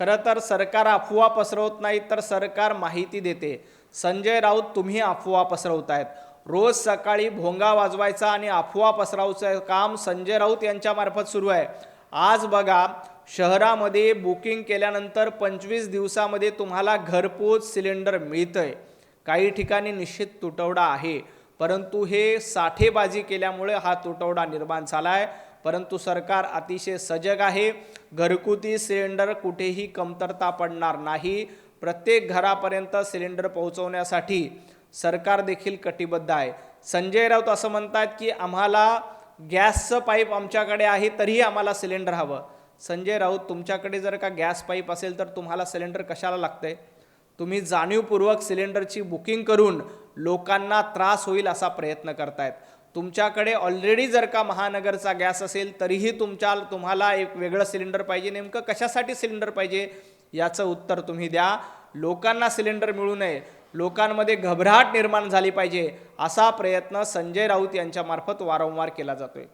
खरं तर सरकार अफवा पसरवत नाही तर सरकार माहिती देते। संजय राऊत तुम्ही अफवा पसरवतायत। रोज सकाळी भोंगा वाजवायचा आणि अफवा पसरवायचं काम संजय राऊत यांच्यामार्फत सुरू आहे। आज बघा शहरामध्ये बुकिंग केल्यानंतर 25 दिवसामध्ये तुम्हाला घरपोच सिलेंडर मिळतंय। काही ठिकाणी निश्चित तुटवडा आहे, परंतु हे साठेबाजी केल्यामुळे हा तुटवडा निर्माण झाला आहे। परंतु सरकार अतिशय सजग आहे। घरगुती सिलेंडर कुठेही कमतरता पडणार नाही। प्रत्येक घरापर्यंत सिलेंडर पोहोचवण्यासाठी सरकार देखील कटिबद्ध आहे। संजय राऊत असं म्हणतात की आम्हाला गॅसचं पाईप आमच्याकडे आहे तरीही आम्हाला सिलेंडर हवं। संजय राऊत तुमच्याकडे जर का गॅस पाईप असेल तर तुम्हाला सिलेंडर कशाला लागतंय? तुम्ही जाणीवपूर्वक सिलेंडरची बुकिंग करून लोकांना त्रास होईल असा प्रयत्न करतायत। तुमच्याकडे ऑलरेडी जर का महानगरचा गॅस असेल तरीही तुम्हाला एक वेगळं सिलेंडर पाहिजे। नेमकं कशासाठी सिलेंडर पाहिजे याचं उत्तर तुम्ही द्या। लोकांना सिलेंडर मिळू नये, लोकांमध्ये घबराट निर्माण झाली पाहिजे असा प्रयत्न संजय राऊत यांच्या मार्फत वारंवार केला जातोय।